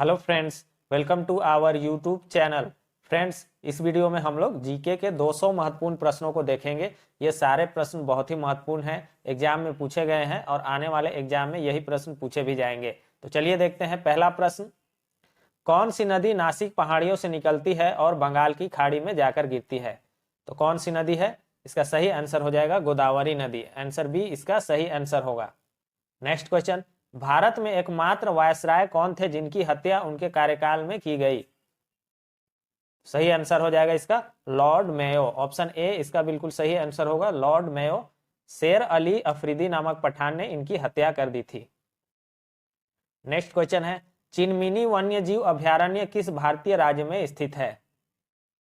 Hello friends, welcome to our YouTube channel. Friends, इस video में हम लोग जीके के 200 महत्वपूर्ण प्रश्नों को देखेंगे। ये सारे प्रश्न बहुत ही महत्वपूर्ण हैं, एग्जाम में पूछे गए हैं और आने वाले एग्जाम में यही प्रश्न पूछे भी जाएंगे। तो चलिए देखते हैं। पहला प्रश्न, कौन सी नदी नासिक पहाड़ियों से निकलती है और बंगाल की खाड़ी में जाकर गिरती है? तो कौन सी नदी है? इसका सही आंसर हो जाएगा गोदावरी नदी। आंसर बी इसका सही आंसर होगा। नेक्स्ट क्वेश्चन, भारत में एकमात्र वायसराय कौन थे जिनकी हत्या उनके कार्यकाल में की गई? सही आंसर हो जाएगा इसका लॉर्ड मेयो। ऑप्शन ए इसका बिल्कुल सही आंसर होगा, लॉर्ड मेयो। शेर अली अफरीदी नामक पठान ने इनकी हत्या कर दी थी। नेक्स्ट क्वेश्चन है, चिनमिनी वन्यजीव अभयारण्य किस भारतीय राज्य में स्थित है?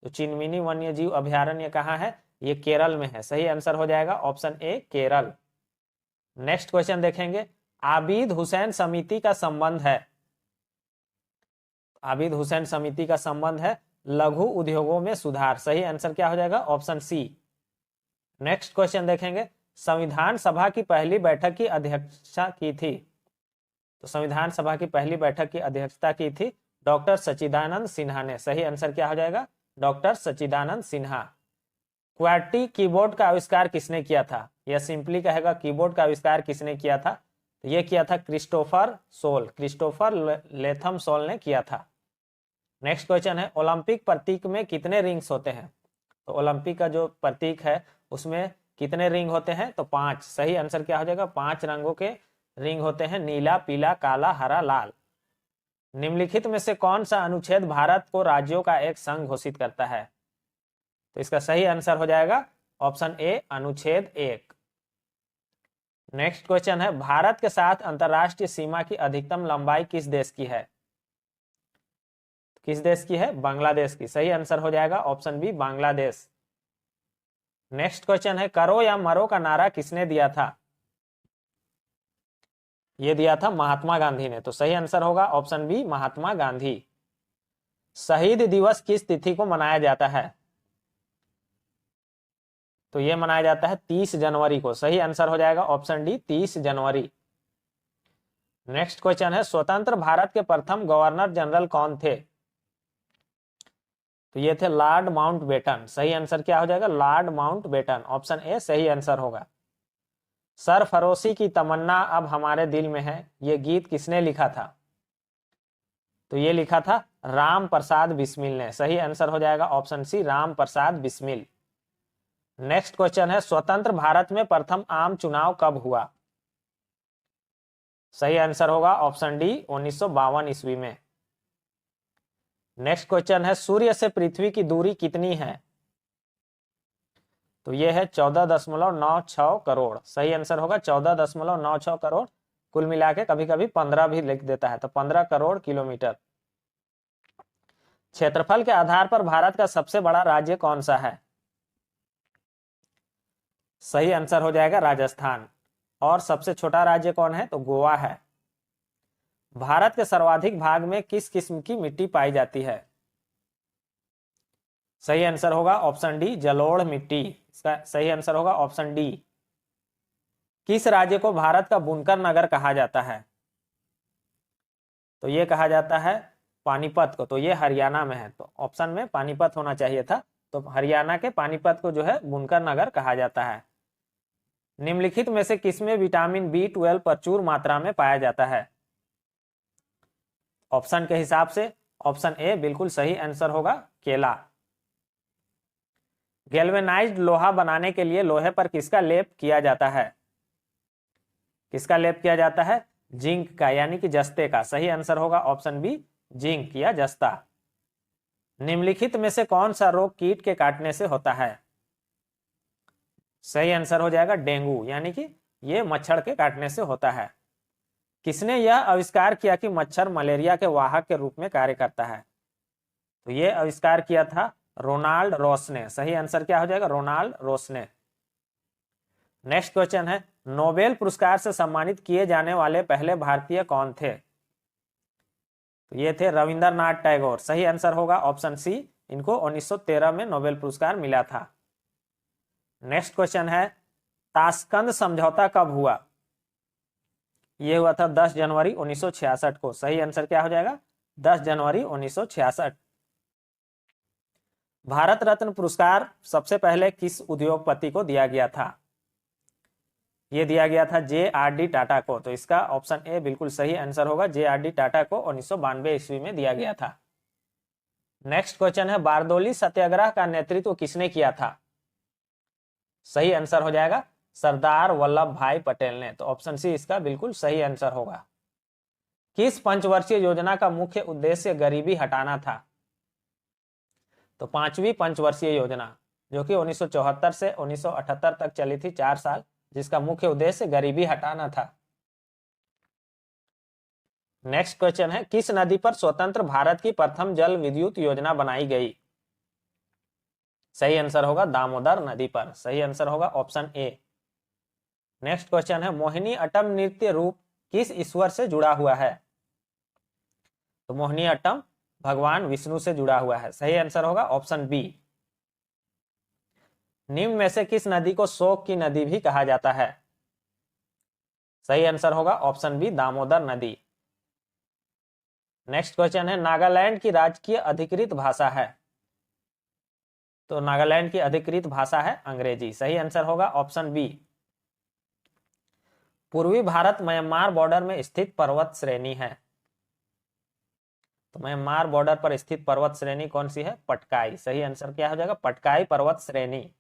तो चिनमिनी वन्यजीव अभयारण्य कहाँ है? ये केरल में है। सही आंसर हो जाएगा option A Kerala. Next question देखेंगे, आबिद हुसैन समिति का संबंध है। आबिद हुसैन समिति का संबंध है लघु उद्योगों में सुधार। सही आंसर क्या हो जाएगा? ऑप्शन सी। नेक्स्ट क्वेश्चन देखेंगे, संविधान सभा की पहली बैठक की अध्यक्षता की थी। तो संविधान सभा की पहली बैठक की अध्यक्षता की थी डॉक्टर सच्चिदानंद सिन्हा ने। सही आंसर क्या हो जाएगा? डॉक्टर सच्चिदानंद सिन्हा। क्वार्टी कीबोर्ड का आविष्कार किसने किया था? यह सिंपली कहेगा कीबोर्ड का आविष्कार किसने किया था? तो यह किया था Christopher Sholes. Christopher Latham Sholes ने किया था। नेक्स्ट क्वेश्चन है, ओलंपिक प्रतीक में कितने रिंग्स होते हैं? तो ओलंपिक का जो प्रतीक है उसमें कितने रिंग होते हैं? तो 5। सही आंसर क्या हो जाएगा? 5 रंगों के रिंग होते हैं, नीला, पीला, काला, हरा, लाल। निम्नलिखित में से कौन सा अनुच्छेद भारत को राज्यों का एक संघ घोषित करता है? तो इसका सही आंसर हो जाएगा ऑप्शन ए अनुच्छेद 1। नेक्स्ट क्वेश्चन है, भारत के साथ अंतरराष्ट्रीय सीमा की अधिकतम लंबाई किस देश की है? किस देश की है? बांग्लादेश की। सही आंसर हो जाएगा option B Bangladesh. Next question है, करो या मरो का नारा किसने दिया था? यह दिया था महात्मा गांधी ने। तो सही आंसर होगा ऑप्शन बी महात्मा गांधी। शहीद दिवस किस तिथि को मनाया जाता है? तो यह मनाया जाता है 30 जनवरी को। सही आंसर हो जाएगा ऑप्शन डी 30 जनवरी। नेक्स्ट क्वेश्चन है, स्वतंत्र भारत के प्रथम गवर्नर जनरल कौन थे? तो ये थे लॉर्ड माउंटबेटन। सही आंसर क्या हो जाएगा? Lord Mountbatten. ऑप्शन ए सही आंसर होगा। सरफरोशी की तमन्ना अब हमारे दिल में है, ये गीत किसने लिखा था? तो ये लिखा था राम प्रसाद बिस्मिल ने। सही आंसर हो जाएगा ऑप्शन सी राम प्रसाद बिस्मिल। नेक्स्ट क्वेश्चन है, स्वतंत्र भारत में प्रथम आम चुनाव कब हुआ? सही आंसर होगा ऑप्शन डी 1952 ईस्वी में। नेक्स्ट क्वेश्चन है, सूर्य से पृथ्वी की दूरी कितनी है? तो यह है 14.96 करोड़। सही आंसर होगा 14.96 करोड़। कुल मिला के कभी कभी 15 भी लिख देता है, तो 15 करोड़ किलोमीटर। क्षेत्रफल के आधार पर भारत का सबसे बड़ा राज्य कौन सा है? सही आंसर हो जाएगा राजस्थान। और सबसे छोटा राज्य कौन है? तो गोवा है। भारत के सर्वाधिक भाग में किस किस्म की मिट्टी पाई जाती है? सही आंसर होगा ऑप्शन डी जलोढ़ मिट्टी। इसका सही आंसर होगा ऑप्शन डी। किस राज्य को भारत का बुनकर नगर कहा जाता है? तो यह कहा जाता है पानीपत को। तो यह हरियाणा में है, तो ऑप्शन में पानीपत होना चाहिए था। तो हरियाणा के पानीपत को जो है बुनकर नगर कहा जाता है। निम्नलिखित में से किसमें विटामिन B12 प्रचुर मात्रा में पाया जाता है? ऑप्शन के हिसाब से ऑप्शन ए बिल्कुल सही आंसर होगा केला। गैल्वेनाइज्ड लोहा बनाने के लिए लोहे पर किसका लेप किया जाता है? किसका लेप किया जाता है? जिंक का, यानी कि जस्ते का। सही आंसर होगा ऑप्शन बी जिंक या जस्ता। निम्नलिखित में से कौन सा रोग कीट के काटने से होता है? सही आंसर हो जाएगा डेंगू, यानी कि यह मच्छर के काटने से होता है। किसने यह आविष्कार किया कि मच्छर मलेरिया के वाहक के रूप में कार्य करता है? तो यह आविष्कार किया था रोनाल्ड रॉस ने। सही आंसर क्या हो जाएगा? रोनाल्ड रॉस ने। नेक्स्ट क्वेश्चन है, नोबेल पुरस्कार से सम्मानित किए जाने वाले पहले भारतीय कौन थे? तो ये थे रविंद्रनाथ टैगोर। सही आंसर होगा ऑप्शन सी। इनको 1913 में नोबेल पुरस्कार मिला था। नेक्स्ट क्वेश्चन है, ताशकंद समझौता कब हुआ? यह हुआ था 10 जनवरी 1966 को। सही आंसर क्या हो जाएगा? 10 जनवरी 1966। भारत रत्न पुरस्कार सबसे पहले किस उद्योगपति को दिया गया था? ये दिया गया था JRD टाटा को। तो इसका ऑप्शन ए बिल्कुल सही आंसर होगा। JRD टाटा को 1992 ईस्वी में दिया गया था। नेक्स्ट क्वेश्चन है, बारदोली सत्याग्रह का नेतृत्व किसने किया था? सही आंसर हो जाएगा सरदार वल्लभ भाई पटेल ने। तो ऑप्शन सी इसका बिल्कुल सही आंसर होगा। किस पंचवर्षीय योजना का मुख्य उद्देश्य गरीबी हटाना था? तो 5वीं पंचवर्षीय योजना, जो कि 1974 से 1978 तक चली थी, 4 साल, जिसका मुख्य उद्देश्य गरीबी हटाना था। नेक्स्ट क्वेश्चन है, किस नदी पर स्वतंत्र भारत की प्रथम जल विद्युत योजना बनाई गई? सही आंसर होगा दामोदर नदी पर। सही आंसर होगा ऑप्शन ए। नेक्स्ट क्वेश्चन है, मोहिनी अट्टम नृत्य रूप किस ईश्वर से जुड़ा हुआ है? तो मोहिनी अट्टम भगवान विष्णु से जुड़ा हुआ है। सही आंसर होगा ऑप्शन बी। निम्न में से किस नदी को शोक की नदी भी कहा जाता है? सही आंसर होगा ऑप्शन बी दामोदर नदी। नेक्स्ट क्वेश्चन है, नागालैंड की राजकीय अधिकृत भाषा है? तो नागालैंड की अधिकृत भाषा है अंग्रेजी। सही आंसर होगा ऑप्शन बी। पूर्वी भारत म्यांमार बॉर्डर में स्थित पर्वत श्रेणी है? तो म्यांमार बॉर्डर पर स्थित पर्वत श्रेणी कौन सी है? पटकाई। सही आंसर क्या हो जाएगा? पटकाई पर्वत श्रेणी।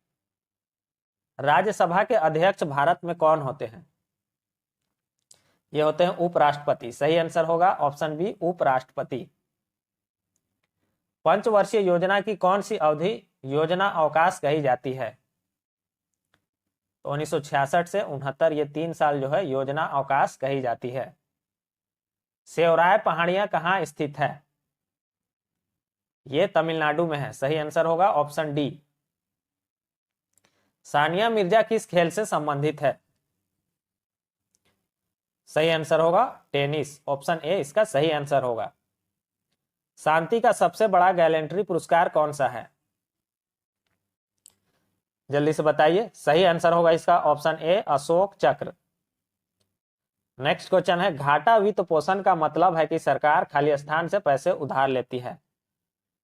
राज्यसभा के अध्यक्ष भारत में कौन होते हैं? ये होते हैं उपराष्ट्रपति। सही आंसर होगा ऑप्शन बी उपराष्ट्रपति। पंचवर्षीय योजना की कौन सी अवधि योजना अवकाश कही जाती है? तो 1966 से 69 ये 3 साल जो है योजना अवकाश कही जाती है। सेवराय पहाड़ियां कहाँ स्थित है? ये तमिलनाडु में है। सही आंसर होगा ऑप्शन डी। सानिया मिर्जा किस खेल से संबंधित है? सही आंसर होगा टेनिस। ऑप्शन ए इसका सही आंसर होगा। शांति का सबसे बड़ा गैलेंट्री पुरस्कार कौन सा है? जल्दी से बताइए। सही आंसर होगा इसका ऑप्शन ए अशोक चक्र। नेक्स्ट क्वेश्चन है, घाटा वित्त पोषण का मतलब है कि सरकार खाली स्थान से पैसे उधार लेती है।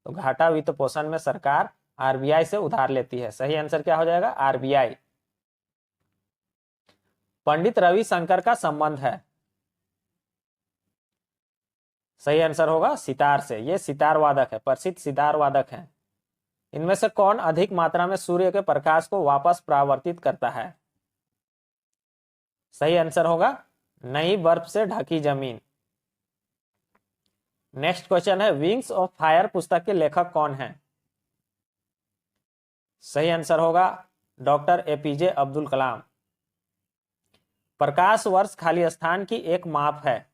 तो घाटा वित्त पोषण में सरकार RBI से उधार लेती है। सही आंसर क्या हो जाएगा? RBI। पंडित रविशंकर का संबंध है? सही आंसर होगा सितार से। ये सितार वादक है, प्रसिद्ध सितार वादक है। इनमें से कौन अधिक मात्रा में सूर्य के प्रकाश को वापस परावर्तित करता है? सही आंसर होगा नई बर्फ से ढकी जमीन। नेक्स्ट क्वेश्चन है, विंग्स ऑफ फायर पुस्तक के लेखक कौन हैं? सही आंसर होगा डॉक्टर APJ अब्दुल कलाम। प्रकाश वर्ष खाली स्थान की एक माप है?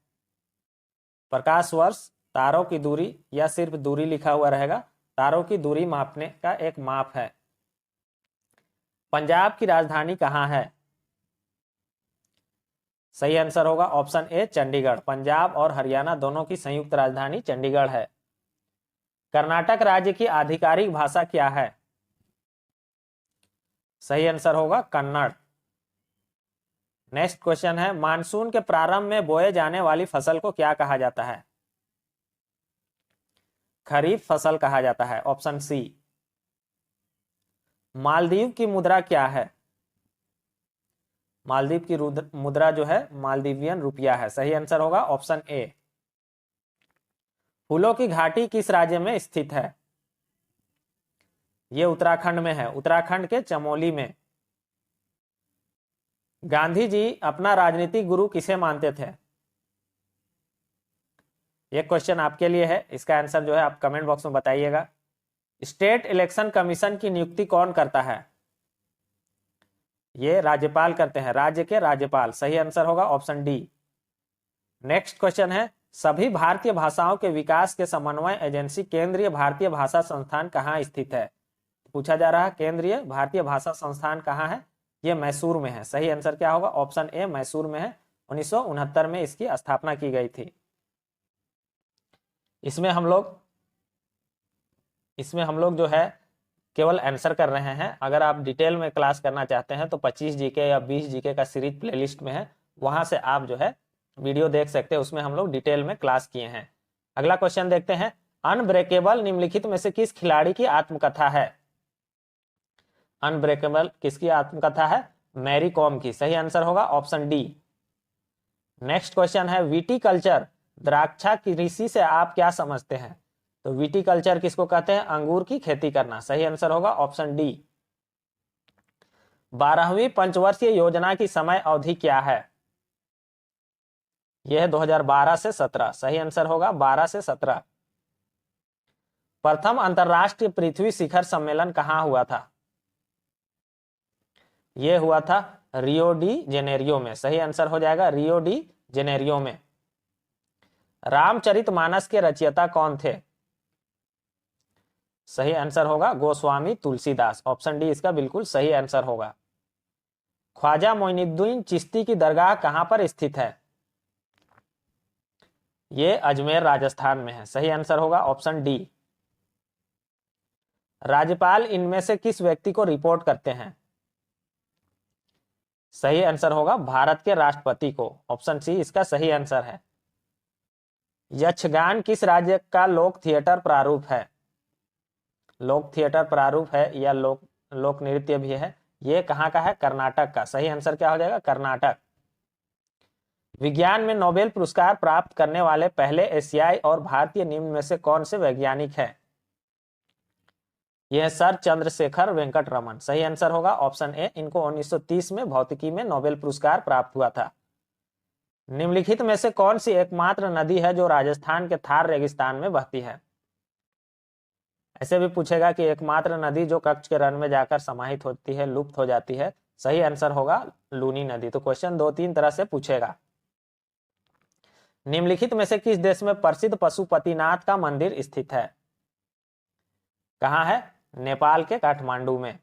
प्रकाश वर्ष तारों की दूरी या सिर्फ दूरी लिखा हुआ रहेगा, तारों की दूरी मापने का एक माप है। पंजाब की राजधानी कहाँ है? सही आंसर होगा ऑप्शन ए चंडीगढ़। पंजाब और हरियाणा दोनों की संयुक्त राजधानी चंडीगढ़ है। कर्नाटक राज्य की आधिकारिक भाषा क्या है? सही आंसर होगा कन्नड़। नेक्स्ट क्वेश्चन है, मानसून के प्रारंभ में बोए जाने वाली फसल को क्या कहा जाता है? खरीफ फसल कहा जाता है। Option C. मालदीव की मुद्रा क्या है? मालदीव की मुद्रा जो है मालदीवियन रुपया है। सही आंसर होगा ऑप्शन ए। फूलों की घाटी किस राज्य में स्थित है? ये उत्तराखंड में है, उत्तराखंड के चमोली में। गांधी जी अपना राजनीतिक गुरु किसे मानते थे? ये क्वेश्चन आपके लिए है, इसका आंसर जो है आप कमेंट बॉक्स में बताइएगा। स्टेट इलेक्शन कमीशन की नियुक्ति कौन करता है? ये राज्यपाल करते हैं, राज्य के राज्यपाल। सही आंसर होगा ऑप्शन डी। नेक्स्ट क्वेश्चन है, सभी भारतीय भाषाओं के विकास के समन्वय एजेंसी केंद्रीय भारतीय भाषा संस्थान कहाँ स्थित है? पूछा जा रहा है केंद्रीय भारतीय भाषा संस्थान कहाँ है? ये मैसूर में है। सही आंसर क्या होगा? ऑप्शन ए मैसूर में है। 1969 में इसकी स्थापना की गई थी। इसमें हम लोग जो है केवल आंसर कर रहे हैं। अगर आप डिटेल में क्लास करना चाहते हैं तो 25 GK या 20 GK का सीरीज प्लेलिस्ट में है, वहां से आप जो है वीडियो देख सकते हैं। उसमें हम लोग डिटेल में क्लास किए हैं। अगला क्वेश्चन देखते हैं, अनब्रेकेबल निम्नलिखित में से किस खिलाड़ी की आत्मकथा है? अनब्रेकेबल किसकी आत्मकथा है? मैरी कॉम की। सही आंसर होगा ऑप्शन डी। नेक्स्ट क्वेश्चन है, विटीकल्चर द्राक्षा कृषि से आप क्या समझते हैं? तो विटीकल्चर किसको कहते हैं? अंगूर की खेती करना। सही आंसर होगा ऑप्शन डी। 12वीं पंचवर्षीय योजना की समय अवधि क्या है? यह है 2012 से 17। सही आंसर होगा 12 से 17। प्रथम अंतरराष्ट्रीय पृथ्वी शिखर सम्मेलन कहां हुआ था? यह हुआ था रियो डी जेनेरियो में। सही आंसर हो जाएगा रियो डी जेनेरियो में। रामचरितमानस के रचयिता कौन थे? सही आंसर होगा गोस्वामी तुलसीदास। ऑप्शन डी इसका बिल्कुल सही आंसर होगा। ख्वाजा मोइनुद्दीन चिश्ती की दरगाह कहां पर स्थित है? ये अजमेर राजस्थान में है। सही आंसर होगा ऑप्शन डी। राज्यपाल इनमें से किस व्यक्ति को रिपोर्ट करते हैं? सही आंसर होगा भारत के राष्ट्रपति को। ऑप्शन सी इसका सही आंसर है। यक्षगान किस राज्य का लोक थिएटर प्रारूप है? लोक थिएटर प्रारूप है या लोक नृत्य भी है। ये कहां का है? कर्नाटक का। सही आंसर क्या हो जाएगा? कर्नाटक। विज्ञान में नोबेल पुरस्कार प्राप्त करने वाले पहले एशियाई और भारतीय निम्न में से कौन से वैज्ञानिक हैं? यह सर चंद्रशेखर वेंकट रमन। सही आंसर होगा ऑप्शन ए। इनको 1930 में भौतिकी में नोबेल पुरस्कार प्राप्त हुआ था। निम्नलिखित में से कौन सी एकमात्र नदी है जो राजस्थान के थार रेगिस्तान में बहती है? ऐसे भी पूछेगा कि एकमात्र नदी जो कच्छ के रण में जाकर समाहित होती है, लुप्त हो जाती है। सही आंसर होगा लूनी नदी। तो क्वेश्चन 2-3 तरह से पूछेगा। निम्नलिखित में से किस देश में प्रसिद्ध पशुपतिनाथ का मंदिर स्थित है? कहां है? नेपाल के काठमांडू में।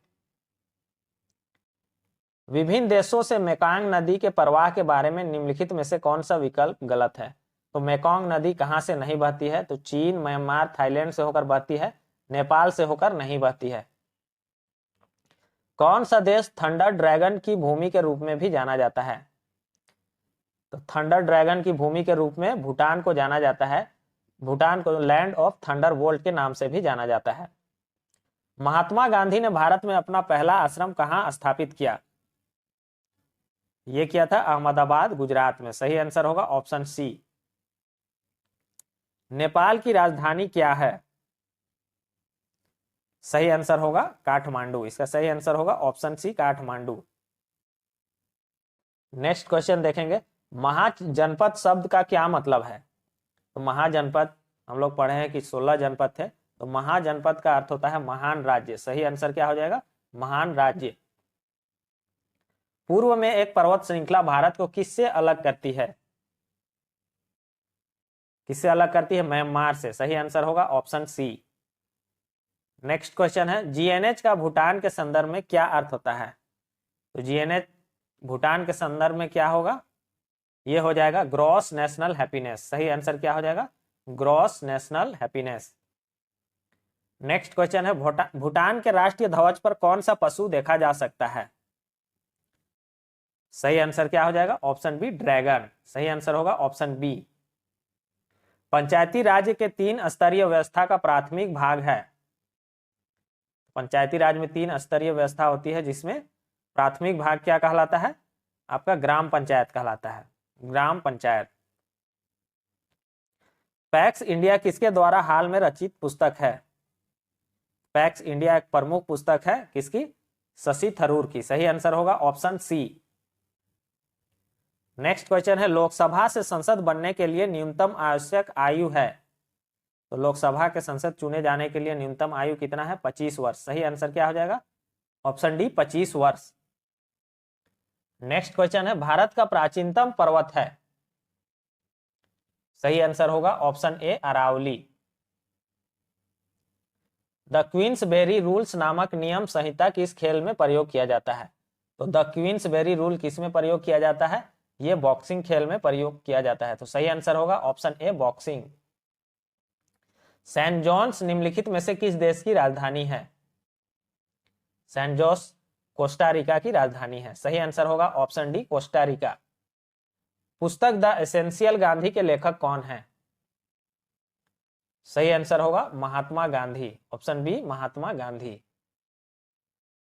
विभिन्न देशों से मेकांग नदी के प्रवाह के बारे में निम्नलिखित में से कौन सा विकल्प गलत है? तो मेकांग नदी कहां से नहीं बहती है? तो चीन, म्यांमार, थाईलैंड से होकर बहती है, नेपाल से होकर नहीं बहती है। कौन सा देश थंडर ड्रैगन की भूमि के रूप में भी जाना जाता है? तो थंडर ड्रैगन की भूमि के रूप में भूटान को जाना जाता है। भूटान को लैंड ऑफ थंडर बोल्ट के नाम से भी जाना जाता है। महात्मा गांधी ने भारत में अपना पहला आश्रम कहां स्थापित किया? यह किया था अहमदाबाद, गुजरात में। सही आंसर होगा ऑप्शन सी। नेपाल की राजधानी क्या है? सही आंसर होगा काठमांडू। इसका सही आंसर होगा option C, Kathmandu. Next question देखेंगे, महाजनपद शब्द का क्या मतलब है? तो महाजनपद हम लोग पढ़े हैं कि 16 जनपद थे, तो महाजनपद का अर्थ होता है महान राज्य। सही आंसर क्या हो जाएगा? महान राज्य। पूर्व में एक पर्वत श्रृंखला भारत को किससे अलग करती है? किससे अलग करती है? म्यांमार से। सही आंसर होगा ऑप्शन सी। नेक्स्ट क्वेश्चन है, जीएनएच का भूटान के संदर्भ में क्या अर्थ होता है? तो जीएनएच भूटान के संदर्भ में क्या होगा? ये हो जाएगा ग्रॉस नेशनल हैप्पीनेस। सही आंसर क्या हो जाएगा? Gross national happiness. Next question है, भूटान के राष्ट्रीय ध्वज पर कौन सा पशु देखा जा सकता है? सही आंसर क्या हो जाएगा? Option B, dragon. सही आंसर होगा ऑप्शन बी। पंचायती राज्य के 3 स्तरीय व्यवस्था का प्राथमिक भाग है। पंचायती राज में 3 स्तरीय व्यवस्था होती है, जिसमें प्राथमिक भाग क्या कहलाता है? आपका ग्राम पंचायत कहलाता है। ग्राम पंचायत। पैक्स इंडिया किसके द्वारा हाल में रचित पुस्तक है? पैक्स इंडिया एक प्रमुख पुस्तक है, किसकी? शशि थरूर की। सही आंसर होगा ऑप्शन सी। नेक्स्ट क्वेश्चन है, लोकसभा से संसद बनने के लिए न्यूनतम आवश्यक आयु है? तो लोकसभा के संसद चुने जाने के लिए न्यूनतम आयु कितना है? 25 वर्ष। सही आंसर क्या हो जाएगा? ऑप्शन डी, 25 वर्ष। नेक्स्ट क्वेश्चन है, भारत का प्राचीनतम पर्वत है? सही आंसर होगा option A, Aravalli. The Queensberry rules नामक नियम संहिता किस खेल में प्रयोग किया जाता है? तो द क्वींसबेरी रूल किस में प्रयोग किया जाता है? यह बॉक्सिंग खेल में प्रयोग किया जाता है। तो सही आंसर होगा option A, boxing. Saint John's निम्नलिखित में से किस देश की राजधानी है? सेंट जॉन्स कोस्टा रिका की राजधानी है। सही आंसर होगा ऑप्शन डी, कोस्टा रिका। पुस्तक द एसेंशियल गांधी के लेखक कौन है? सही आंसर होगा Mahatma Gandhi, option B Mahatma Gandhi.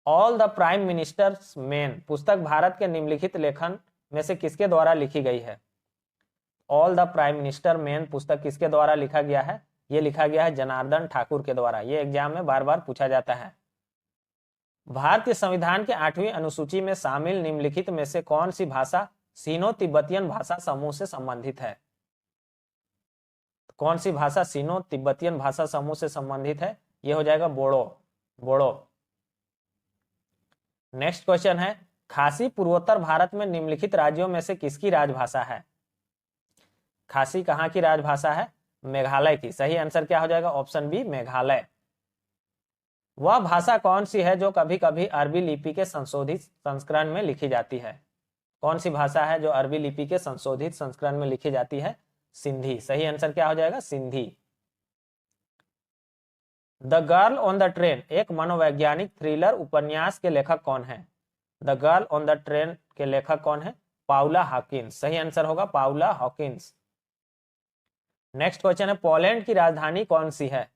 All the prime ministers men पुस्तक भारत के निम्नलिखित लेखन में से किसके द्वारा लिखी गई है? All the prime minister main पुस्तक किसके द्वारा लिखा गया है? ये लिखा गया है जनार्दन ठाकुर के द्वारा। ये एग्जाम में बार बार पूछा जाता है। भारतीय संविधान के 8वीं अनुसूची में शामिल निम्नलिखित में से कौन सी भाषा सीनो तिब्बतियन भाषा समूह से संबंधित है? कौन सी भाषा सीनो तिब्बतियन भाषा समूह से संबंधित है? ये हो जाएगा बोडो, बोडो। नेक्स्ट क्वेश्चन है, खासी पूर्वोत्तर भारत में निम्नलिखित राज्यों में से किसकी राजभाषा है? खासी कहाँ की राजभाषा है? मेघालय की। सही आंसर क्या हो जाएगा? Option B Meghalaya. वह भाषा कौन सी है जो कभी कभी अरबी लिपि के संशोधित संस्करण में लिखी जाती है? कौन सी भाषा है जो अरबी लिपि के संशोधित संस्करण में लिखी जाती है? सिंधी। सही आंसर क्या हो जाएगा? Sindhi. The girl on the train एक मनोवैज्ञानिक थ्रिलर उपन्यास के लेखक कौन है? The girl on the train के लेखक कौन है? Paula Hawkins. सही आंसर होगा पाउला हॉकिंस। नेक्स्ट क्वेश्चन है, पोलैंड की राजधानी कौन सी है?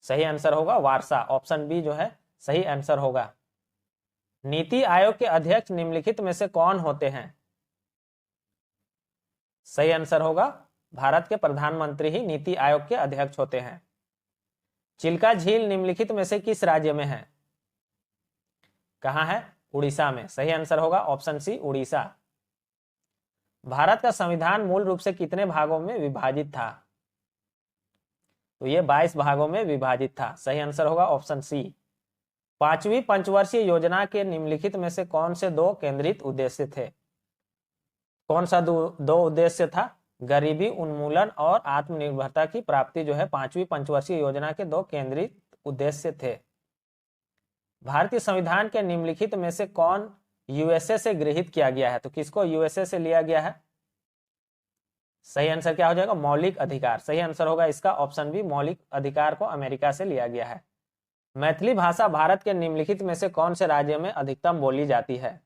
सही आंसर होगा वार्सा, ऑप्शन बी जो है सही आंसर होगा। नीति आयोग के अध्यक्ष निम्नलिखित में से कौन होते हैं? सही आंसर होगा भारत के प्रधानमंत्री ही नीति आयोग के अध्यक्ष होते हैं। चिल्का झील निम्नलिखित में से किस राज्य में है? कहां है? उड़ीसा में। सही आंसर होगा ऑप्शन सी उड़ीसा। भारत का संविधान मूल रूप से कितने भागों में विभाजित था? तो ये 22 भागों में विभाजित था। सही आंसर होगा ऑप्शन सी। 5वीं पंचवर्षीय योजना के निम्नलिखित में से कौन से दो केंद्रित उद्देश्य थे? कौन सा दो उद्देश्य था? गरीबी उन्मूलन और आत्मनिर्भरता की प्राप्ति जो है 5वीं पंचवर्षीय योजना के दो केंद्रित उद्देश्य थे। भारतीय संविधान के निम्नलिखित में से कौन यूएसए से गृहीत किया गया है? तो किसको यूएसए से लिया गया है? सही आंसर क्या हो जाएगा? मौलिक अधिकार। सही आंसर होगा इसका ऑप्शन बी, मौलिक अधिकार को अमेरिका से लिया गया है। मैथिली भाषा भारत के निम्नलिखित में से कौन से राज्य में अधिकतम बोली जाती है?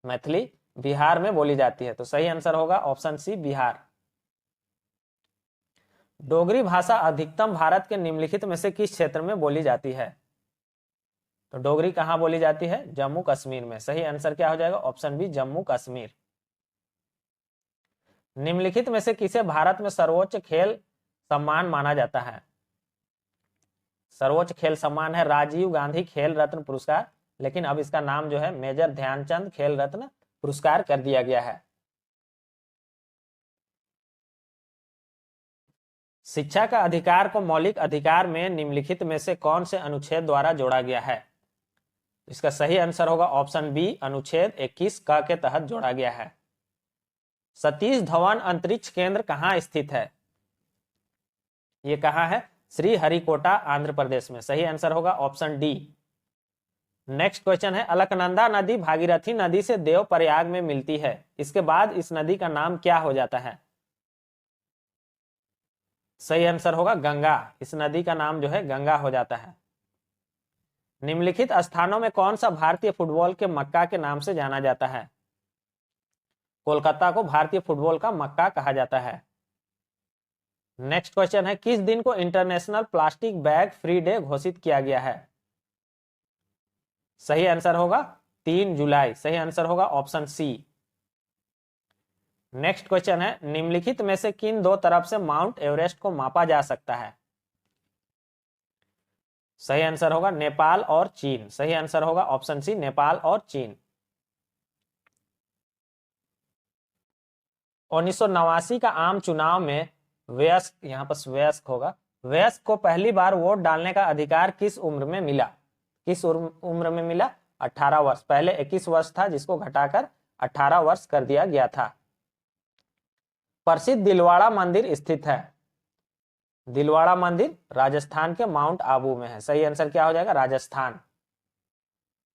मैथिली बिहार में बोली जाती है, तो सही आंसर होगा ऑप्शन सी बिहार। डोगरी भाषा अधिकतम भारत के निम्नलिखित में से किस क्षेत्र में बोली जाती है? तो डोगरी कहां बोली जाती है? जम्मू कश्मीर में। सही आंसर क्या हो जाएगा? Option B Jammu Kashmir. निम्नलिखित में से किसे भारत में सर्वोच्च खेल सम्मान माना जाता है? सर्वोच्च खेल सम्मान है राजीव गांधी खेल रत्न पुरस्कार, लेकिन अब इसका नाम जो है मेजर ध्यानचंद खेल रत्न पुरस्कार कर दिया गया है। शिक्षा का अधिकार को मौलिक अधिकार में निम्नलिखित में से कौन से अनुच्छेद द्वारा जोड़ा गया है? इसका सही आंसर होगा ऑप्शन बी, अनुच्छेद 21 क के तहत जोड़ा गया है। सतीश धवन अंतरिक्ष केंद्र कहां स्थित है? ये कहां है? श्रीहरिकोटा आंध्र प्रदेश में। सही आंसर होगा ऑप्शन डी। नेक्स्ट क्वेश्चन है, अलकनंदा नदी भागीरथी नदी से देवप्रयाग में मिलती है, इसके बाद इस नदी का नाम क्या हो जाता है? सही आंसर होगा गंगा। इस नदी का नाम जो है गंगा हो जाता है। निम्नलिखित स्थानों में कौन सा भारतीय फुटबॉल के मक्का के नाम से जाना जाता है? कोलकाता को भारतीय फुटबॉल का मक्का कहा जाता है। नेक्स्ट क्वेश्चन है, किस दिन को international plastic bag free day घोषित किया गया है? सही आंसर होगा 3 जुलाई। सही आंसर होगा ऑप्शन सी। नेक्स्ट क्वेश्चन है, निम्नलिखित में से किन दो तरफ से माउंट एवरेस्ट को मापा जा सकता है? सही आंसर होगा नेपाल और चीन। सही आंसर होगा ऑप्शन सी, नेपाल और चीन। 1989 का आम चुनाव में वयस्क, यहाँ पर वयस्क होगा, वयस्क को पहली बार वोट डालने का अधिकार किस उम्र में मिला? किस उम्र में मिला? 18 वर्ष। पहले 21 वर्ष था, जिसको घटाकर 18 वर्ष कर दिया गया था। प्रसिद्ध दिलवाड़ा मंदिर स्थित है? दिलवाड़ा मंदिर राजस्थान के माउंट आबू में है। सही आंसर क्या हो जाएगा? राजस्थान।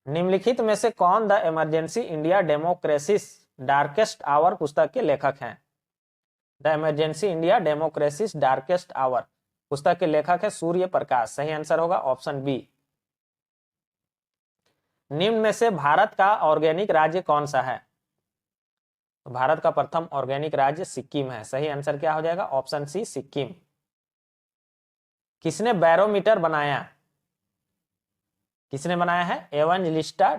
निम्नलिखित में से कौन the emergency India democracy's darkest hour पुस्तक के लेखक हैं? The emergency India democracy's darkest hour पुस्तक के लेखक है सूर्य प्रकाश। सही आंसर होगा ऑप्शन बी। निम्न में से भारत का ऑर्गेनिक राज्य कौन सा है? तो भारत का प्रथम ऑर्गेनिक राज्य सिक्किम है। सही आंसर क्या हो जाएगा? Option C, Sikkim. किसने बैरोमीटर बनाया? किसने बनाया है? एवेंजलिस्टा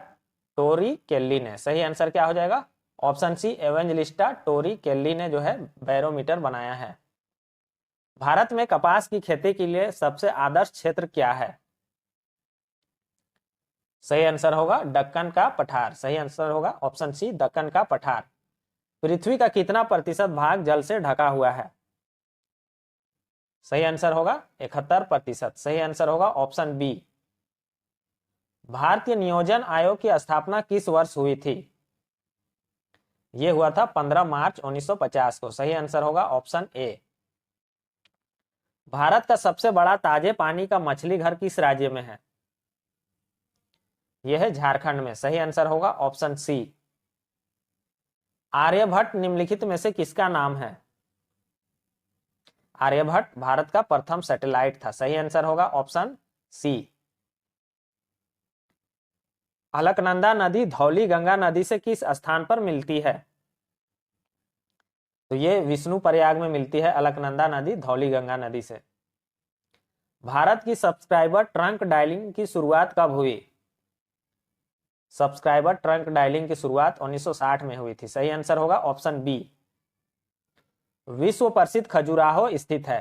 टोरिकेल्ली ने। सही आंसर क्या हो जाएगा? ऑप्शन सी, एवेंजलिस्टा टोरिकेल्ली ने जो है बैरोमीटर बनाया है। भारत में कपास की खेती के लिए सबसे आदर्श क्षेत्र क्या है? सही आंसर होगा दक्कन का पठार। सही आंसर होगा ऑप्शन सी, दक्कन का पठार। पृथ्वी का कितना प्रतिशत भाग जल से ढका हुआ है? सही आंसर होगा 71%। सही आंसर होगा ऑप्शन बी। भारतीय नियोजन आयोग की स्थापना किस वर्ष हुई थी? यह हुआ था 15 मार्च 1950 को। सही आंसर होगा ऑप्शन ए। भारत का सबसे बड़ा ताजे पानी का मछली घर किस राज्य में है? यह है झारखंड में। सही आंसर होगा ऑप्शन सी। आर्यभट्ट निम्नलिखित में से किसका नाम है? आर्यभट्ट भारत का प्रथम सैटेलाइट था। सही आंसर होगा ऑप्शन सी। अलकनंदा नदी धौली गंगा नदी से किस स्थान पर मिलती है? तो ये विष्णु प्रयाग में मिलती है अलकनंदा नदी धौली गंगा नदी से। भारत की सब्सक्राइबर ट्रंक डायलिंग की शुरुआत कब हुई? सब्सक्राइबर ट्रंक डायलिंग की शुरुआत 1960 में हुई थी। सही आंसर होगा ऑप्शन बी। विश्व प्रसिद्ध खजुराहो स्थित है।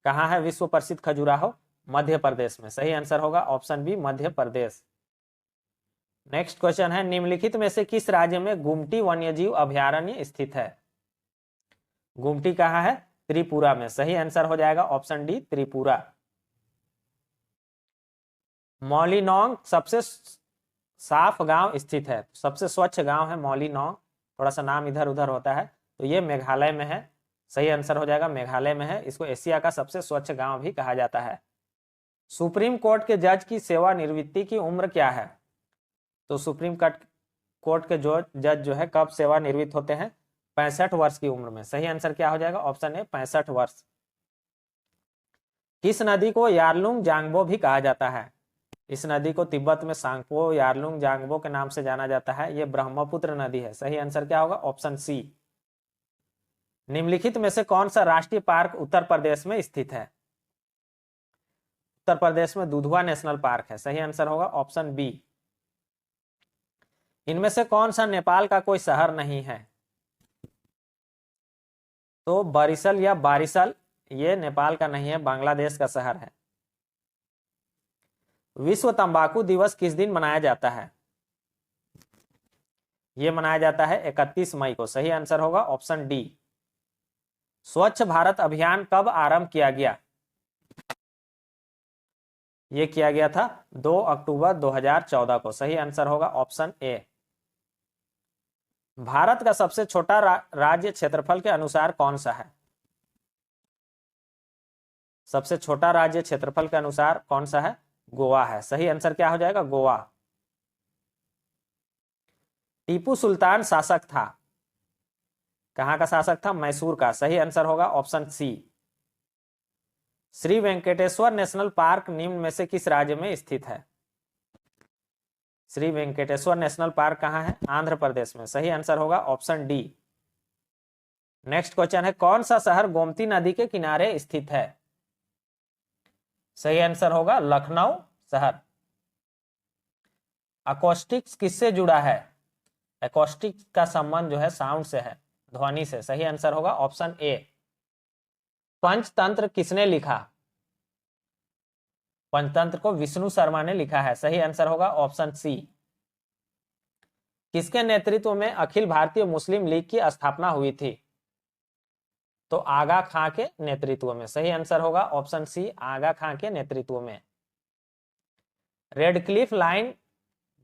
कहां है विश्व प्रसिद्ध खजुराहो? मध्य प्रदेश में। सही आंसर होगा option B, Madhya Pradesh. Next question है, निम्नलिखित में से किस राज्य में गुमटी वन्यजीव अभयारण्य स्थित है? गुमटी कहां है? त्रिपुरा में। सही आंसर हो जाएगा ऑप्शन डी, त्रिपुरा। मौलिनोंग सबसे साफ गांव स्थित है। सबसे स्वच्छ गांव है मौलिनोंग। थोड़ा सा नाम इधर उधर होता है, तो ये मेघालय में है। सही आंसर हो जाएगा मेघालय में है। इसको एशिया का सबसे स्वच्छ गांव भी कहा जाता है। सुप्रीम कोर्ट के जज की सेवानिवृत्ति की उम्र क्या है? तो सुप्रीम कोर्ट के जज जो है कब सेवानिवृत्त होते हैं? 65 वर्ष की उम्र में। सही आंसर क्या हो जाएगा? ऑप्शन ए, 65 वर्ष। किस नदी को यारलुंग जांगबो भी कहा जाता है? इस नदी को तिब्बत में सांगपो यारलुंग जांगबो के नाम से जाना जाता है। यह ब्रह्मपुत्र नदी है। सही आंसर क्या होगा? Option C. निम्नलिखित में से कौन सा राष्ट्रीय पार्क उत्तर प्रदेश में स्थित है? उत्तर प्रदेश में दुधवा नेशनल पार्क है। सही आंसर होगा ऑप्शन बी। इनमें से कौन सा नेपाल का कोई शहर नहीं है? तो बरिसल या बारिसल, ये नेपाल का नहीं है, बांग्लादेश का शहर है। विश्व तंबाकू दिवस किस दिन मनाया जाता है? यह मनाया जाता है 31 मई को। सही आंसर होगा ऑप्शन डी। स्वच्छ भारत अभियान कब आरंभ किया गया? यह किया गया था 2 अक्टूबर 2014 को। सही आंसर होगा ऑप्शन ए। भारत का सबसे छोटा राज्य क्षेत्रफल के अनुसार कौन सा है? सबसे छोटा राज्य क्षेत्रफल के अनुसार कौन सा है? गोवा है। सही आंसर क्या हो जाएगा? गोवा। टीपू सुल्तान शासक था। कहां का शासक था? मैसूर का। सही आंसर होगा option C. Shri Venkateswara national park निम्न में से किस राज्य में स्थित है? श्री वेंकटेश्वर नेशनल पार्क कहां है? आंध्र प्रदेश में। सही आंसर होगा ऑप्शन डी। नेक्स्ट क्वेश्चन है, कौन सा शहर गोमती नदी के किनारे स्थित है? सही आंसर होगा लखनऊ शहर। अकोस्टिक्स किससे जुड़ा है? अकोस्टिक्स का संबंध जो है साउंड से है, ध्वनि से। सही आंसर होगा ऑप्शन ए। पंचतंत्र किसने लिखा? पंचतंत्र को विष्णु शर्मा ने लिखा है। सही आंसर होगा ऑप्शन सी। किसके नेतृत्व में अखिल भारतीय मुस्लिम लीग की स्थापना हुई थी? तो आगा खां के नेतृत्व में। सही आंसर होगा ऑप्शन सी, आगा खां के नेतृत्व में। रेड क्लिफ लाइन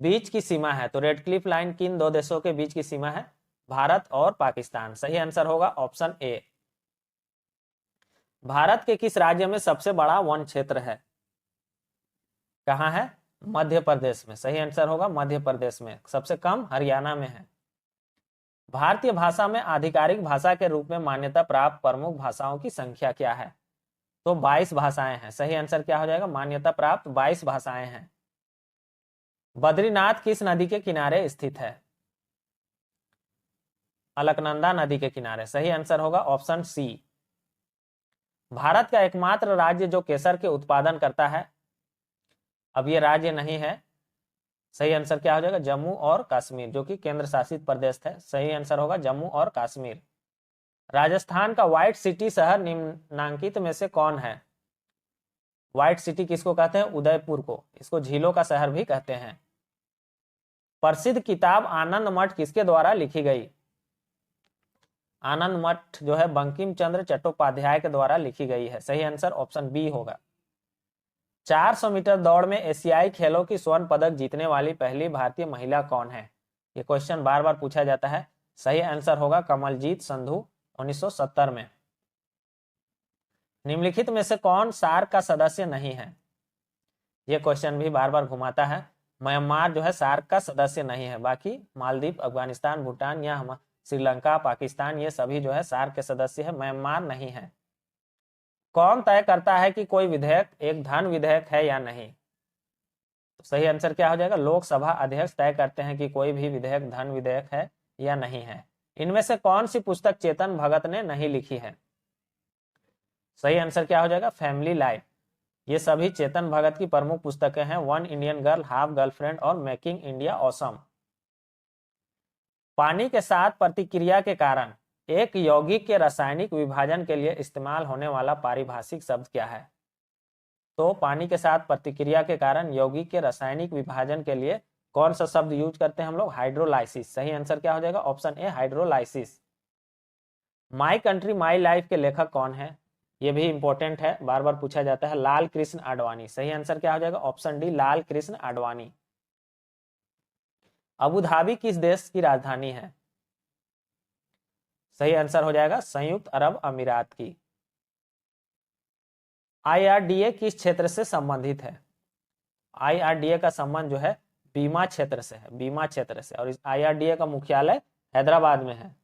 बीच की सीमा है। तो रेड क्लिफ लाइन किन दो देशों के बीच की सीमा है? भारत और पाकिस्तान। सही आंसर होगा ऑप्शन ए। भारत के किस राज्य में सबसे बड़ा वन क्षेत्र है? कहां है? मध्य प्रदेश में। सही आंसर होगा मध्य प्रदेश में। सबसे कम हरियाणा में है। भारतीय भाषा में आधिकारिक भाषा के रूप में मान्यता प्राप्त प्रमुख भाषाओं की संख्या क्या है? तो 22 भाषाएं हैं। सही आंसर क्या हो जाएगा? मान्यता प्राप्त 22 भाषाएं हैं। बद्रीनाथ किस नदी के किनारे स्थित है? अलकनंदा नदी के किनारे। सही आंसर होगा ऑप्शन सी। भारत का एकमात्र राज्य जो केसर के उत्पादन करता है, अब ये राज्य नहीं है, सही आंसर क्या हो जाएगा, जम्मू और कश्मीर, जो कि केंद्र शासित प्रदेश है। सही आंसर होगा जम्मू और कश्मीर। राजस्थान का व्हाइट सिटी शहर निम्नांकित में से कौन है? व्हाइट सिटी किसको कहते हैं? उदयपुर को। इसको झीलों का शहर भी कहते हैं। प्रसिद्ध किताब आनंद मठ किसके द्वारा लिखी गई? आनंद मठ जो है बंकिम चंद्र चट्टोपाध्याय के द्वारा लिखी गई है। सही आंसर ऑप्शन बी होगा। 400 मीटर दौड़ में एशियाई खेलों की स्वर्ण पदक जीतने वाली पहली भारतीय महिला कौन है? ये क्वेश्चन बार बार पूछा जाता है। सही आंसर होगा कमलजीत संधू, 1970 में। निम्नलिखित में से कौन सार्क का सदस्य नहीं है? ये क्वेश्चन भी बार बार घुमाता है। म्यांमार जो है सार्क का सदस्य नहीं है, बाकी मालदीव, अफगानिस्तान, भूटान या श्रीलंका, पाकिस्तान, ये सभी जो है सार्क के सदस्य है, म्यांमार नहीं है। कौन तय करता है कि कोई विधेयक एक धन विधेयक है या नहीं? तो सही आंसर क्या हो जाएगा, लोकसभा अध्यक्ष तय करते हैं कि कोई भी विधेयक धन विधेयक है या नहीं है। इनमें से कौन सी पुस्तक चेतन भगत ने नहीं लिखी है? सही आंसर क्या हो जाएगा, फैमिली लाइफ। ये सभी चेतन भगत की प्रमुख पुस्तकें हैं, one Indian girl, half girlfriend और मेकिंग इंडिया ऑसम। पानी के साथ प्रतिक्रिया के कारण एक यौगिक के रासायनिक विभाजन के लिए इस्तेमाल होने वाला पारिभाषिक शब्द क्या है? तो पानी के साथ प्रतिक्रिया के कारण यौगिक के रासायनिक विभाजन के लिए कौन सा शब्द यूज करते हैं हम लोग? हाइड्रोलाइसिस। सही आंसर क्या हो जाएगा, option A hydrolysis. My country my life के लेखक कौन है? ये भी इंपॉर्टेंट है, बार बार पूछा जाता है, लाल कृष्ण आडवाणी। सही आंसर क्या हो जाएगा, option D Lal Krishna Advani. Abu Dhabi किस देश की राजधानी है? सही आंसर हो जाएगा संयुक्त अरब अमीरात की। आईआरडीए किस क्षेत्र से संबंधित है? आईआरडीए का संबंध जो है बीमा क्षेत्र से है, बीमा क्षेत्र से, और इस आईआरडीए का मुख्यालय हैदराबाद में है।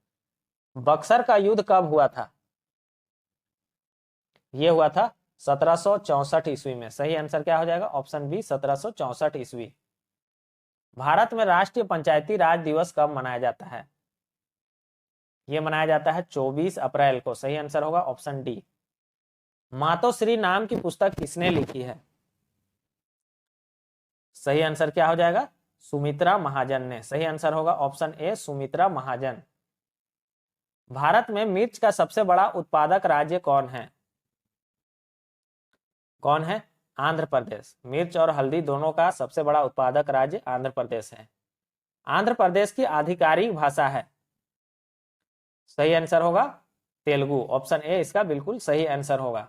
बक्सर का युद्ध कब हुआ था? यह हुआ था 1764 ईस्वी में। सही आंसर क्या हो जाएगा, ऑप्शन बी 1764 ईस्वी। भारत में राष्ट्रीय पंचायती राज दिवस कब मनाया जाता है? यह मनाया जाता है 24 अप्रैल को। सही आंसर होगा ऑप्शन डी। मातोश्री नाम की पुस्तक किसने लिखी है? सही आंसर क्या हो जाएगा, सुमित्रा महाजन ने। सही आंसर होगा ऑप्शन ए सुमित्रा महाजन। भारत में मिर्च का सबसे बड़ा उत्पादक राज्य कौन है? कौन है? आंध्र प्रदेश। मिर्च और हल्दी दोनों का सबसे बड़ा उत्पादक राज्य आंध्र प्रदेश है। आंध्र प्रदेश की आधिकारिक भाषा है? सही आंसर होगा तेलुगु। ऑप्शन ए इसका बिल्कुल सही आंसर होगा।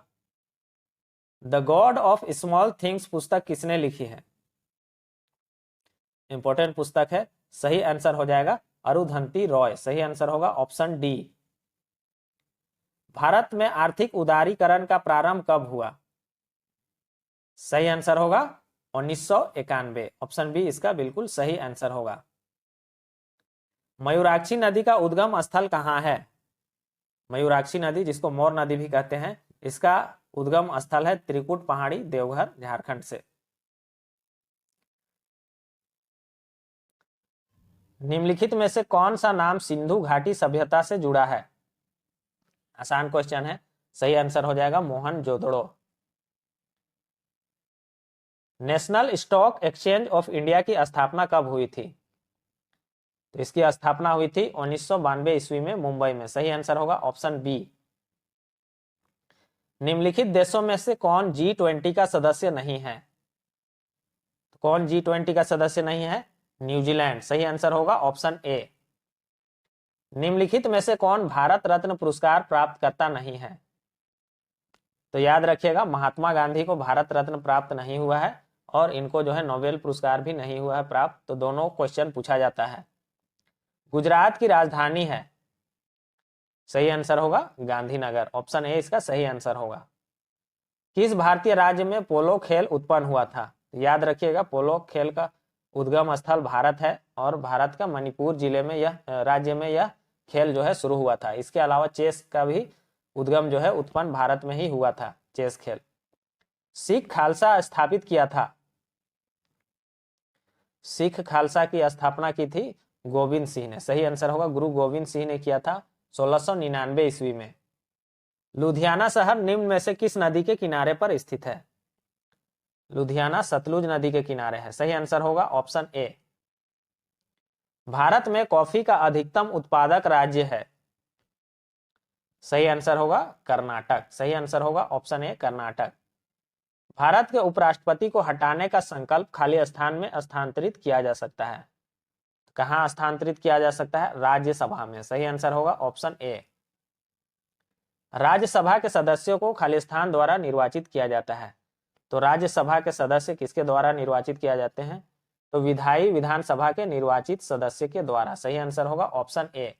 The God of small things पुस्तक किसने लिखी है? इंपॉर्टेंट पुस्तक है। सही आंसर हो जाएगा अरुंधति रॉय। सही आंसर होगा ऑप्शन डी। भारत में आर्थिक उदारीकरण का प्रारंभ कब हुआ? सही आंसर होगा 1991। ऑप्शन बी इसका बिल्कुल सही आंसर होगा। मयूराक्षी नदी का उद्गम स्थल कहां है? मयूराक्षी नदी, जिसको मोर नदी भी कहते हैं, इसका उद्गम स्थल है त्रिकुट पहाड़ी, देवघर, झारखंड से। निम्नलिखित में से कौन सा नाम सिंधु घाटी सभ्यता से जुड़ा है? आसान क्वेश्चन है। सही आंसर हो जाएगा Mohenjodaro. National stock exchange of India की स्थापना कब हुई थी? तो इसकी स्थापना हुई थी 1992 ईस्वी में, मुंबई में। सही आंसर होगा ऑप्शन बी। निम्नलिखित देशों में से कौन G20 का सदस्य नहीं है? कौन G20 का सदस्य नहीं है? न्यूजीलैंड। सही आंसर होगा ऑप्शन ए। निम्नलिखित में से कौन भारत रत्न पुरस्कार प्राप्त करता नहीं है? तो याद रखिएगा, महात्मा गांधी को भारत रत्न प्राप्त नहीं हुआ है और इनको जो है नोबेल पुरस्कार भी नहीं हुआ है प्राप्त। तो दोनों क्वेश्चन पूछा जाता है। गुजरात की राजधानी है? सही आंसर होगा गांधीनगर। ऑप्शन ए इसका सही आंसर होगा। किस भारतीय राज्य में पोलो खेल उत्पन्न हुआ था? याद रखिएगा, पोलो खेल का उद्गम स्थल भारत है और भारत का मणिपुर जिले में, यह राज्य में यह खेल जो है शुरू हुआ था। इसके अलावा चेस का भी उद्गम जो है उत्पन्न भारत में ही हुआ था, चेस खेल। सिख खालसा स्थापित किया था? सिख खालसा की स्थापना की थी गोविंद सिंह ने, सही आंसर होगा गुरु गोविंद सिंह ने किया था 1699 ईस्वी में। लुधियाना शहर निम्न में से किस नदी के किनारे पर स्थित है? लुधियाना सतलुज नदी के किनारे है, सही आंसर होगा ऑप्शन ए। भारत में कॉफी का अधिकतम उत्पादक राज्य है? सही आंसर होगा कर्नाटक, सही आंसर होगा ऑप्शन ए कर्नाटक। भारत के उपराष्ट्रपति को हटाने का संकल्प खाली स्थान में स्थानांतरित किया जा सकता है? कहां स्थानांतरित किया जा सकता है? राज्यसभा में, सही आंसर होगा ऑप्शन ए। राज्यसभा के सदस्यों को खालिस्तान द्वारा निर्वाचित किया जाता है, तो राज्यसभा के सदस्य किसके द्वारा निर्वाचित किया जाते हैं? तो विधायी विधानसभा के निर्वाचित सदस्य के द्वारा, सही आंसर होगा ऑप्शन ए।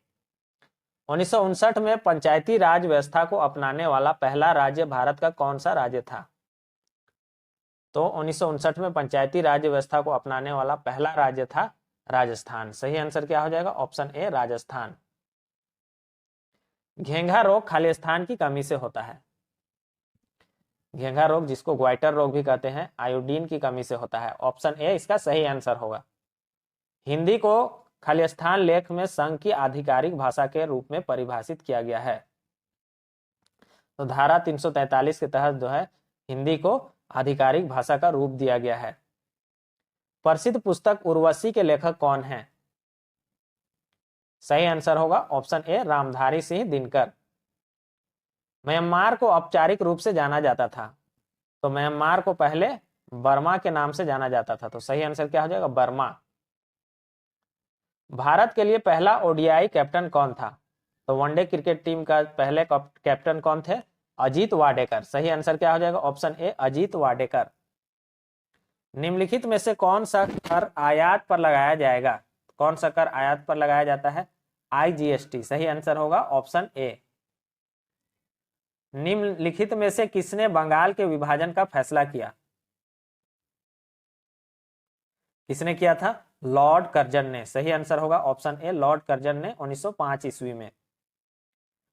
1959 में पंचायती राज व्यवस्था को अपनाने वाला पहला राज्य भारत का कौन सा राज्य था? तो 1959 में पंचायती राज व्यवस्था को अपनाने वाला पहला राज्य था राजस्थान, सही आंसर क्या हो जाएगा? Option A Rajasthan. घेंघा रोग खालिस्तान की कमी से होता है? घेंघा रोग, जिसको ग्वाइटर रोग भी कहते हैं, आयोडीन की कमी से होता है, ऑप्शन ए इसका सही आंसर होगा। हिंदी को खालिस्तान लेख में संघ की आधिकारिक भाषा के रूप में परिभाषित किया गया है, तो धारा 343 के तहत जो है हिंदी को आधिकारिक भाषा का रूप दिया गया है। प्रसिद्ध पुस्तक उर्वशी के लेखक कौन हैं? सही आंसर होगा ऑप्शन ए रामधारी सिंह दिनकर। म्यांमार को औपचारिक रूप से जाना जाता था, तो म्यांमार को पहले बर्मा के नाम से जाना जाता था, तो सही आंसर क्या हो जाएगा? बर्मा। भारत के लिए पहला ओडीआई कैप्टन कौन था? तो वनडे क्रिकेट टीम का पहले कैप्टन कौन थे? अजीत वाडेकर, सही आंसर क्या हो जाएगा? Option A Ajit Wadekar. निम्नलिखित में से कौन सा कर आयात पर लगाया जाएगा? कौन सा कर आयात पर लगाया जाता है? आईजीएसटी, सही आंसर होगा ऑप्शन ए। निम्नलिखित में से किसने बंगाल के विभाजन का फैसला किया? किसने किया था? लॉर्ड कर्जन ने, सही आंसर होगा ऑप्शन ए लॉर्ड कर्जन ने 1905 ईस्वी में।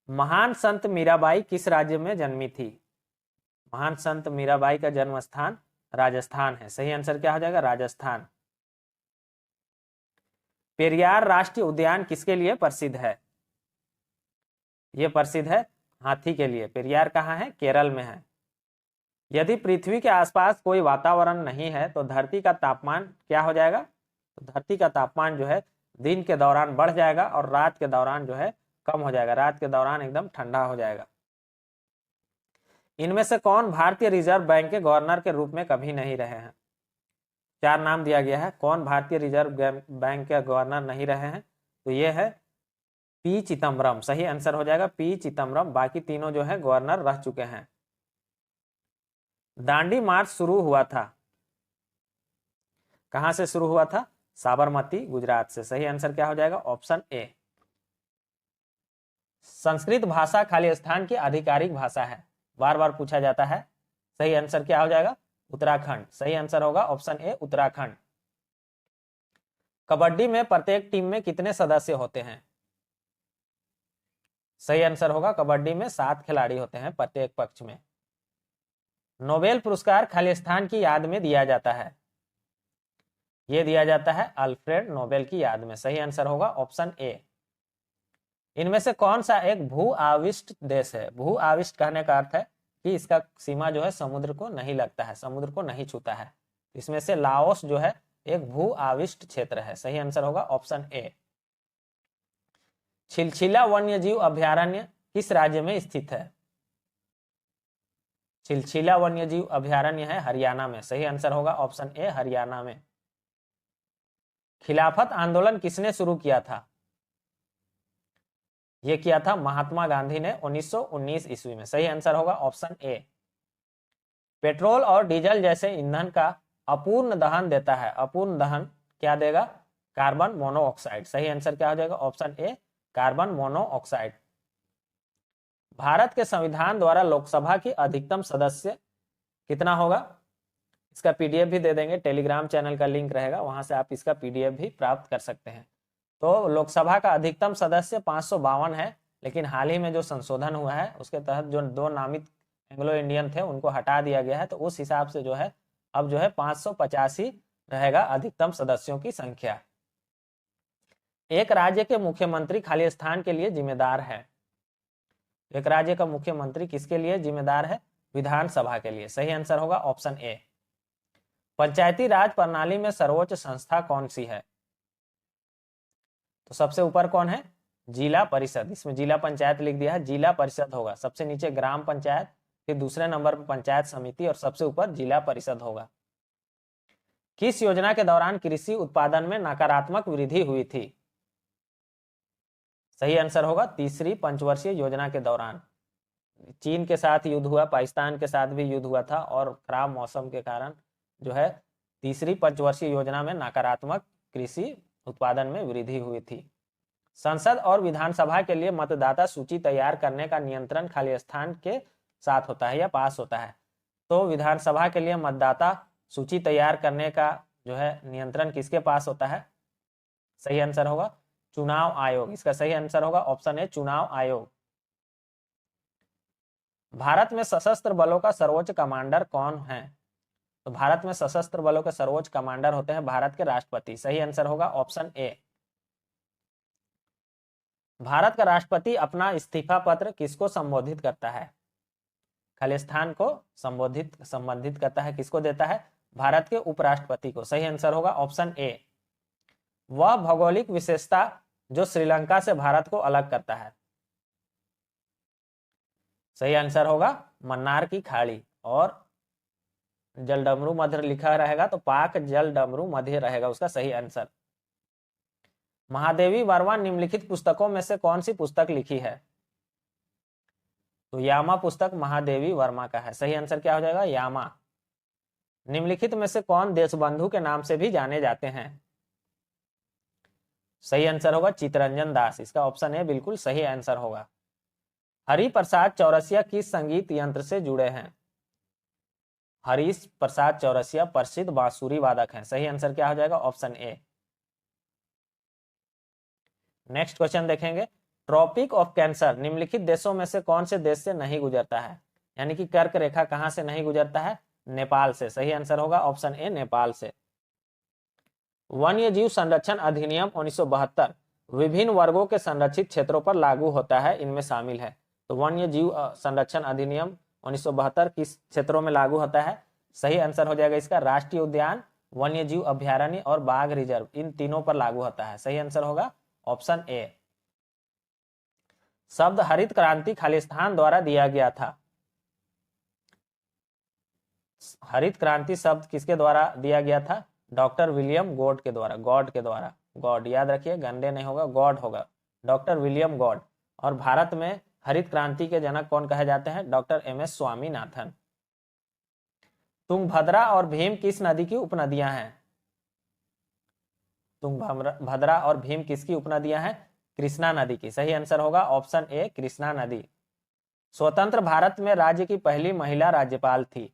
महान संत मीराबाई किस राज्य में जन्मी थी? महान संत मीराबाई का जन्म स्थान राजस्थान है, सही आंसर क्या हो जाएगा? राजस्थान। पेरियार राष्ट्रीय उद्यान किसके लिए प्रसिद्ध है? यह प्रसिद्ध है हाथी के लिए। पेरियार कहाँ है? केरल में है। यदि पृथ्वी के आसपास कोई वातावरण नहीं है तो धरती का तापमान क्या हो जाएगा? तो धरती का तापमान जो है दिन के दौरान बढ़ जाएगा और रात के दौरान जो है कम हो जाएगा, रात के दौरान एकदम ठंडा हो जाएगा। इनमें से कौन भारतीय रिजर्व बैंक के गवर्नर के रूप में कभी नहीं रहे हैं? चार नाम दिया गया है, कौन भारतीय रिजर्व बैंक के गवर्नर नहीं रहे हैं? तो ये है पी चिदम्बरम, सही आंसर हो जाएगा पी चिदम्बरम। बाकी तीनों जो है गवर्नर रह चुके हैं। दांडी मार्च शुरू हुआ था, कहां से शुरू हुआ था? साबरमती गुजरात से, सही आंसर क्या हो जाएगा? Option A. संस्कृत भाषा खालिस्तान की आधिकारिक भाषा है, बार बार पूछा जाता है, सही आंसर क्या हो जाएगा? उत्तराखंड, सही आंसर होगा ऑप्शन ए उत्तराखंड। कबड्डी में प्रत्येक टीम में कितने सदस्य होते हैं? सही आंसर होगा कबड्डी में 7 खिलाड़ी होते हैं प्रत्येक पक्ष में। नोबेल पुरस्कार खालिस्तान की याद में दिया जाता है, यह दिया जाता है अल्फ्रेड नोबेल की याद में, सही आंसर होगा ऑप्शन ए। इनमें से कौन सा एक भू आविष्ट देश है? भू आविष्ट कहने का अर्थ है कि इसका सीमा जो है समुद्र को नहीं लगता है, समुद्र को नहीं छूता है। इसमें से लाओस जो है एक भू आविष्ट क्षेत्र है, सही आंसर होगा ऑप्शन ए। छिलछिला वन्यजीव अभयारण्य किस राज्य में स्थित है? छिलछिला वन्यजीव अभयारण्य है हरियाणा में, सही आंसर होगा ऑप्शन ए हरियाणा में। खिलाफत आंदोलन किसने शुरू किया था? यह किया था महात्मा गांधी ने 1919 ईस्वी में, सही आंसर होगा ऑप्शन ए। पेट्रोल और डीजल जैसे ईंधन का अपूर्ण दहन देता है, अपूर्ण दहन क्या देगा? कार्बन मोनोऑक्साइड, सही आंसर क्या हो जाएगा? Option A carbon monoxide. Bharat के संविधान द्वारा लोकसभा की अधिकतम सदस्य कितना होगा? इसका पीडीएफ भी दे देंगे, टेलीग्राम चैनल का लिंक रहेगा, वहां से आप इसका पीडीएफ भी प्राप्त कर सकते हैं। तो लोकसभा का अधिकतम सदस्य 552 है, लेकिन हाल ही में जो संशोधन हुआ है उसके तहत जो 2 नामित एंग्लो इंडियन थे उनको हटा दिया गया है, तो उस हिसाब से जो है अब जो है 585 रहेगा अधिकतम सदस्यों की संख्या। एक राज्य के मुख्यमंत्री खाली स्थान के लिए जिम्मेदार है। एक राज्य का मुख्यमंत्री किसके लिए जिम्मेदार है? विधानसभा के लिए। सही आंसर होगा ऑप्शन ए। पंचायती राज प्रणाली में सर्वोच्च संस्था कौन सी है? तो सबसे ऊपर कौन है? जिला परिषद। इसमें जिला पंचायत लिख दिया है, जिला परिषद होगा। सबसे नीचे ग्राम पंचायत, फिर दूसरे नंबर पर पंचायत समिति और सबसे ऊपर जिला परिषद होगा। किस योजना के दौरान कृषि उत्पादन में नकारात्मक वृद्धि हुई थी? सही आंसर होगा तीसरी पंचवर्षीय योजना के दौरान। चीन के साथ युद्ध हुआ, पाकिस्तान के साथ भी युद्ध हुआ था और खराब मौसम के कारण जो है तीसरी पंचवर्षीय योजना में नकारात्मक कृषि उत्पादन में वृद्धि हुई थी। संसद और विधानसभा के लिए मतदाता सूची तैयार करने का नियंत्रण खाली स्थान के साथ होता है या पास होता है? तो विधानसभा के लिए मतदाता सूची तैयार करने का जो है नियंत्रण किसके पास होता है? सही आंसर होगा चुनाव आयोग। इसका सही आंसर होगा ऑप्शन ए, चुनाव आयोग। भारत में सशस्त्र बलों का सर्वोच्च कमांडर कौन है? तो भारत में सशस्त्र बलों के सर्वोच्च कमांडर होते हैं भारत के राष्ट्रपति। सही आंसर होगा ऑप्शन ए। भारत का राष्ट्रपति अपना इस्तीफा पत्र किसको संबोधित करता है? खालिस्तान को संबोधित करता है, किसको देता है? भारत के उपराष्ट्रपति को। सही आंसर होगा ऑप्शन ए। वह भौगोलिक विशेषता जो श्रीलंका से भारत को अलग करता है? सही आंसर होगा मन्नार की खाड़ी, और जलडमरू मध्य लिखा रहेगा तो पाक जलडमरू मध्य रहेगा उसका सही आंसर। महादेवी वर्मा निम्नलिखित पुस्तकों में से कौन सी पुस्तक लिखी है? तो यामा पुस्तक महादेवी वर्मा का है। सही आंसर क्या हो जाएगा? यामा। निम्नलिखित में से कौन देशबंधु के नाम से भी जाने जाते हैं? सही आंसर होगा चित्तरंजन दास। इसका ऑप्शन ए बिल्कुल सही आंसर होगा। हरि प्रसाद चौरसिया किस संगीत यंत्र से जुड़े हैं? हरीश प्रसाद चौरसिया प्रसिद्ध बांसुरी वादक हैं। सही आंसर क्या हो जाएगा? Option A. नेक्स्ट क्वेश्चन देखेंगे। ट्रॉपिक ऑफ कैंसर निम्नलिखित देशों में से कौन से देश से नहीं गुजरता है? यानी कि कर्क रेखा कहां से नहीं गुजरता है? नेपाल से। सही आंसर होगा ऑप्शन ए, नेपाल से। वन्य जीव संरक्षण अधिनियम 1972 विभिन्न वर्गों के संरक्षित क्षेत्रों पर लागू होता है, इनमें शामिल है। तो वन्य जीव संरक्षण अधिनियम 1972 किस क्षेत्रों में लागू होता है? सही आंसर हो जाएगा इसका राष्ट्रीय उद्यान, वन्य जीव अभ्यारण्य और बाघ रिजर्व, इन तीनों पर लागू होता है। सही आंसर होगा ऑप्शन ए। शब्द हरित क्रांति खालिस्तान द्वारा दिया गया था। हरित क्रांति शब्द किसके द्वारा दिया गया था? डॉक्टर विलियम गॉड के द्वारा। गॉड के द्वारा, गॉड याद रखिए, गंडे नहीं होगा, गॉड होगा, डॉक्टर विलियम गॉड। और भारत में हरित क्रांति के जनक कौन कहे जाते हैं? Doctor MS. स्वामीनाथन। तुंगभद्रा और भीम किस नदी की उपनदियां हैं? तुंगभद्रा और भीम किसकी उपनदियां हैं? कृष्णा नदी की। सही आंसर होगा ऑप्शन ए, कृष्णा नदी। स्वतंत्र भारत में राज्य की पहली महिला राज्यपाल थी।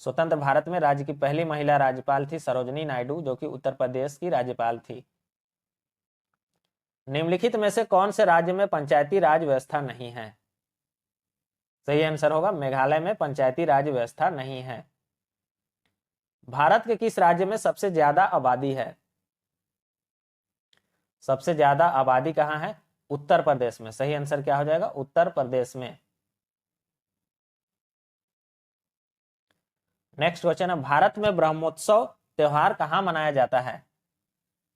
स्वतंत्र भारत में राज्य की पहली महिला राज्यपाल थी सरोजनी नायडू, जो कि उत्तर प्रदेश की राज्यपाल थी। निम्नलिखित में से कौन से राज्य में पंचायती राज व्यवस्था नहीं है? सही आंसर होगा मेघालय में पंचायती राज व्यवस्था नहीं है। भारत के किस राज्य में सबसे ज्यादा आबादी है? सबसे ज्यादा आबादी कहां है? उत्तर प्रदेश में। सही आंसर क्या हो जाएगा? उत्तर प्रदेश में। नेक्स्ट क्वेश्चन है, भारत में ब्रह्मोत्सव त्योहार कहां मनाया जाता है?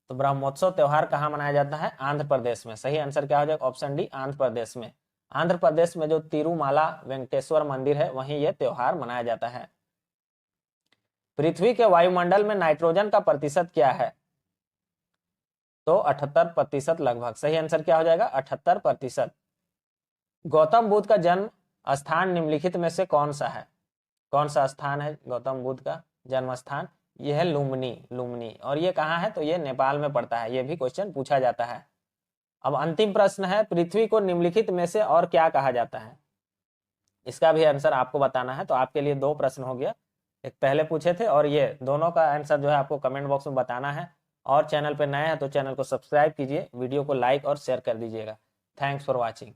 तो ब्रह्मोत्सव त्योहार कहां मनाया जाता है? आंध्र प्रदेश में। सही आंसर क्या हो जाएगा? ऑप्शन डी, आंध्र प्रदेश में। आंध्र प्रदेश में जो तिरुमाला वेंकटेश्वर मंदिर है वहीं यह त्योहार मनाया जाता है। पृथ्वी के वायुमंडल में नाइट्रोजन का प्रतिशत क्या है? तो 78% लगभग। सही आंसर क्या हो जाएगा? 78%। गौतम बुद्ध का जन्म स्थान निम्नलिखित में से कौन सा है? कौन सा स्थान है गौतम बुद्ध का जन्म स्थान? यह है लुम्बिनी। और ये कहाँ है? तो ये नेपाल में पड़ता है। ये भी क्वेश्चन पूछा जाता है। अब अंतिम प्रश्न है, पृथ्वी को निम्नलिखित में से और क्या कहा जाता है? इसका भी आंसर आपको बताना है। तो आपके लिए 2 प्रश्न हो गया, एक पहले पूछे थे और ये दोनों का आंसर जो है आपको कमेंट बॉक्स में बताना है। और चैनल पे नए हैं तो चैनल को सब्सक्राइब कीजिए, वीडियो को लाइक और शेयर कर दीजिएगा। Thanks for watching.